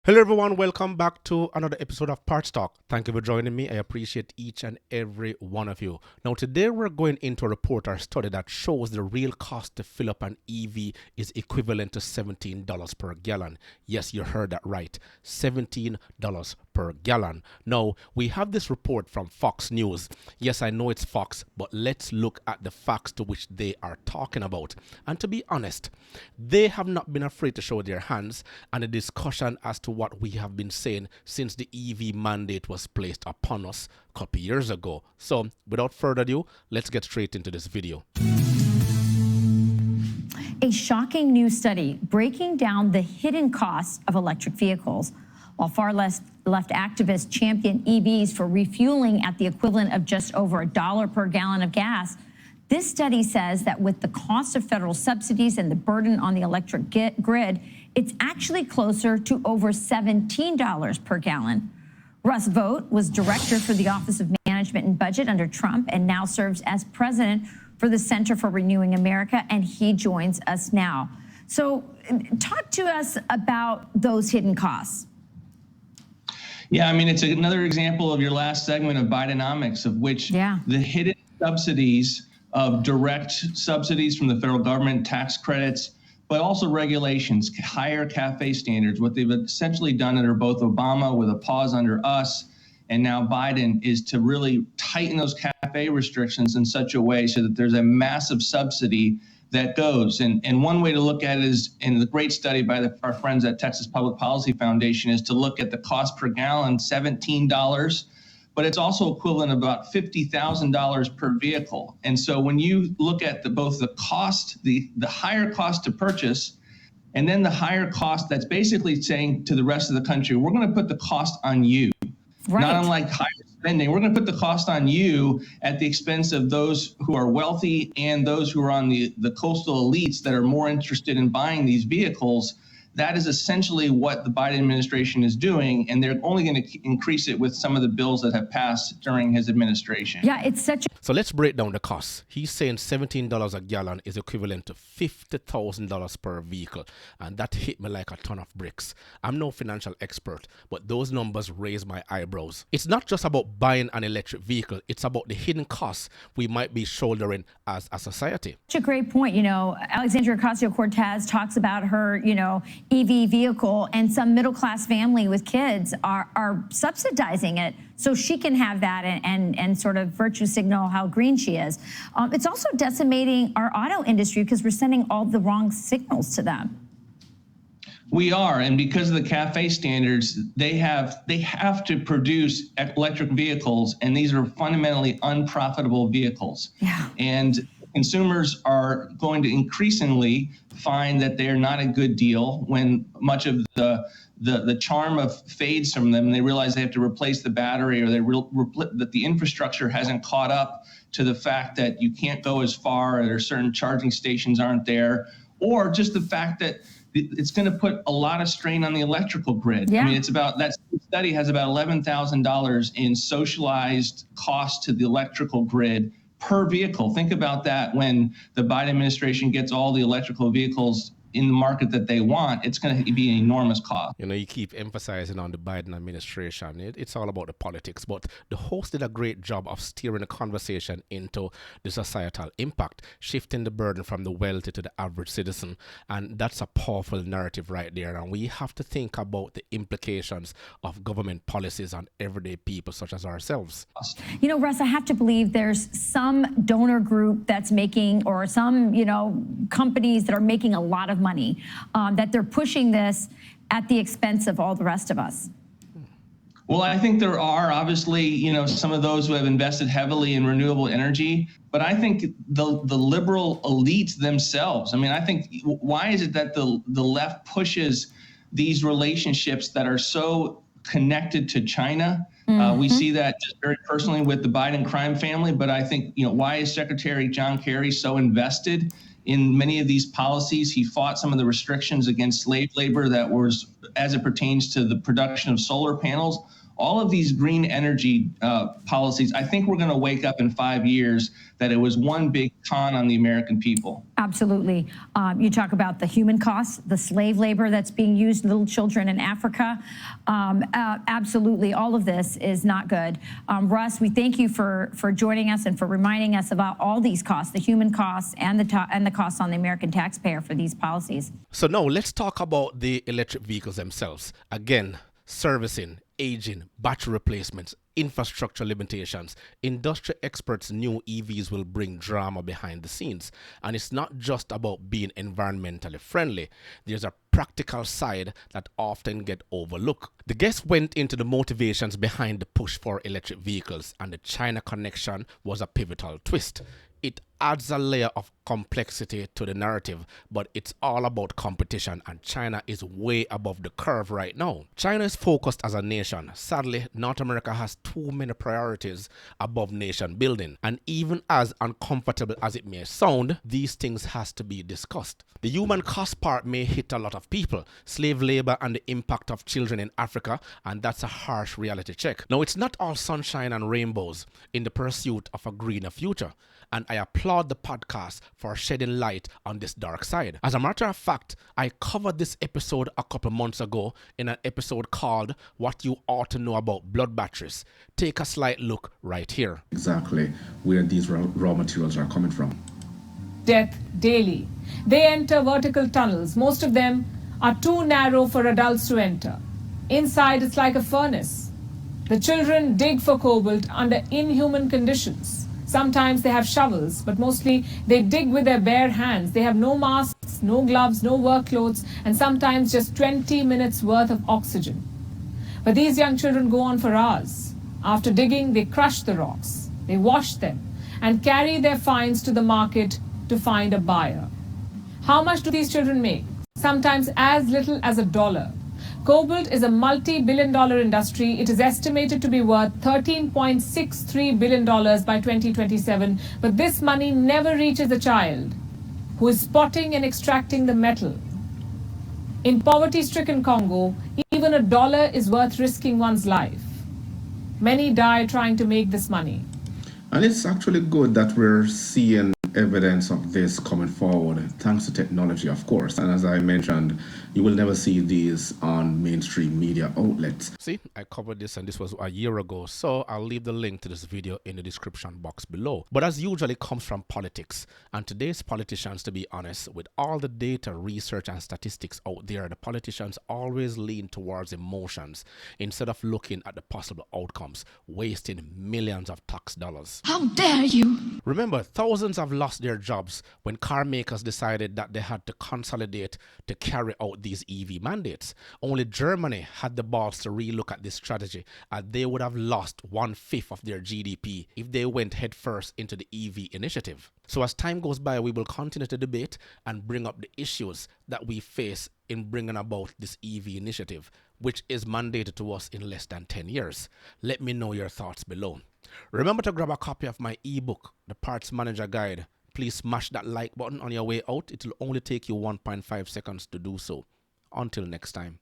Hello everyone, welcome back to another episode of Parts Talk. Thank you for joining me. I appreciate each and every one of you. Now today we're going into a report or study that shows the real cost to fill up an EV is equivalent to $17 per gallon. Yes, you heard that right, $17 per gallon. Now we have this report from Fox News. Yes, I know it's Fox, but let's look at the facts to which they are talking about. And to be honest, they have not been afraid to show their hands, and the discussion as to what we have been saying since the EV mandate was placed upon us a couple years ago. So without further ado, let's get straight into this video. A shocking new study breaking down the hidden costs of electric vehicles. While far left activists champion EVs for refueling at the equivalent of just over $1 per gallon of gas, this study says that with the cost of federal subsidies and the burden on the electric grid, it's actually closer to over $17 per gallon. Russ Vought was director for the Office of Management and Budget under Trump and now serves as president for the Center for Renewing America, and he joins us now. So talk to us about those hidden costs. Yeah, I mean, it's another example of your last segment of Bidenomics, of which the hidden subsidies of direct subsidies from the federal government, tax credits, but also regulations, higher CAFE standards. What they've essentially done under both Obama with a pause under us and now Biden is to really tighten those CAFE restrictions in such a way so that there's a massive subsidy that goes. And one way to look at it is, in the great study by our friends at Texas Public Policy Foundation, is to look at the cost per gallon, $17, but it's also equivalent of about $50,000 per vehicle. And so when you look at both the cost, the higher cost to purchase, and then the higher cost that's basically saying to the rest of the country, we're going to put the cost on you. Right. Not unlike higher spending, we're going to put the cost on you at the expense of those who are wealthy and those who are on the coastal elites that are more interested in buying these vehicles. That is essentially what the Biden administration is doing, and they're only going to increase it with some of the bills that have passed during his administration. Yeah, it's such a... So let's break down the costs. He's saying $17 a gallon is equivalent to $50,000 per vehicle, and that hit me like a ton of bricks. I'm no financial expert, but those numbers raise my eyebrows. It's not just about buying an electric vehicle, it's about the hidden costs we might be shouldering as a society. Such a great point. You know, Alexandria Ocasio-Cortez talks about her, EV vehicle, and some middle-class family with kids are subsidizing it so she can have that and sort of virtue signal how green she is. It's also decimating our auto industry because we're sending all the wrong signals to them. We are, and because of the CAFE standards, they have to produce electric vehicles, and these are fundamentally unprofitable vehicles. Yeah. And consumers are going to increasingly find that they are not a good deal when much of the charm of fades from them. They realize they have to replace the battery, or that the infrastructure hasn't caught up to the fact that you can't go as far, or certain charging stations aren't there, or just the fact that it's going to put a lot of strain on the electrical grid. Yeah. I mean, it's about, that study has about $11,000 in socialized cost to the electrical grid per vehicle. Think about that. When the Biden administration gets all the electrical vehicles in the market that they want, it's going to be an enormous cost. You know, you keep emphasizing on the Biden administration. It's all about the politics, but the host did a great job of steering the conversation into the societal impact, shifting the burden from the wealthy to the average citizen. And that's a powerful narrative right there. And we have to think about the implications of government policies on everyday people such as ourselves. You know, Russ, I have to believe there's some donor group that's making, or some, companies that are making a lot of money, that they're pushing this at the expense of all the rest of us. Well, I think there are obviously, some of those who have invested heavily in renewable energy, but I think the liberal elites themselves, I think, why is it that the left pushes these relationships that are so connected to China? We see that just very personally with the Biden crime family, but I think, why is Secretary John Kerry so invested in many of these policies? He fought some of the restrictions against slave labor that was, as it pertains to the production of solar panels. all of these green energy policies, I think we're going to wake up in 5 years that it was one big con on the American people. Absolutely. You talk about the human costs, the slave labor that's being used, little children in Africa. Absolutely, all of this is not good. Russ, we thank you for joining us and for reminding us about all these costs, the human costs and the costs on the American taxpayer for these policies. So now let's talk about the electric vehicles themselves. Again, servicing, aging, battery replacements, infrastructure limitations. Industry experts knew EVs will bring drama behind the scenes. And it's not just about being environmentally friendly. There's a practical side that often get overlooked. The guests went into the motivations behind the push for electric vehicles, and the China connection was a pivotal twist. It adds a layer of complexity to the narrative, but it's all about competition, and China is way above the curve right now. China is focused as a nation. Sadly, North America has too many priorities above nation building, and even as uncomfortable as it may sound, these things has to be discussed. The human cost part may hit a lot of people, slave labor and the impact of children in Africa, and that's a harsh reality check. Now, it's not all sunshine and rainbows in the pursuit of a greener future, and I applaud the podcast for shedding light on this dark side. As a matter of fact, I covered this episode a couple months ago in an episode called What You Ought to Know About Blood Batteries. Take a slight look right here. Exactly where these raw materials are coming from. Death daily. They enter vertical tunnels. Most of them are too narrow for adults to enter. Inside, it's like a furnace. The children dig for cobalt under inhuman conditions. Sometimes they have shovels, but mostly they dig with their bare hands. They have no masks, no gloves, no work clothes, and sometimes just 20 minutes worth of oxygen. But these young children go on for hours. After digging, they crush the rocks. They wash them and carry their finds to the market to find a buyer. How much do these children make? Sometimes as little as $1. Cobalt is a multi-billion-dollar industry. It is estimated to be worth $13.63 billion by 2027, but this money never reaches the child who is spotting and extracting the metal. In poverty-stricken Congo, even $1 is worth risking one's life. Many die trying to make this money. And it's actually good that we're seeing evidence of this coming forward, thanks to technology, of course. And as I mentioned, you will never see these on mainstream media outlets. See, I covered this, and this was a year ago, so I'll leave the link to this video in the description box below. But as usual, it comes from politics, and today's politicians, to be honest, with all the data, research, and statistics out there, the politicians always lean towards emotions instead of looking at the possible outcomes, wasting millions of tax dollars. How dare you! Remember, thousands have lost their jobs when car makers decided that they had to consolidate to carry out these EV mandates. Only Germany had the balls to relook at this strategy, and they would have lost 1/5 of their GDP if they went headfirst into the EV initiative. So as time goes by, we will continue to debate and bring up the issues that we face in bringing about this EV initiative, which is mandated to us in less than 10 years. Let me know your thoughts below. Remember to grab a copy of my ebook, The Parts Manager Guide. Please smash that like button on your way out. It will only take you 1.5 seconds to do so. Until next time.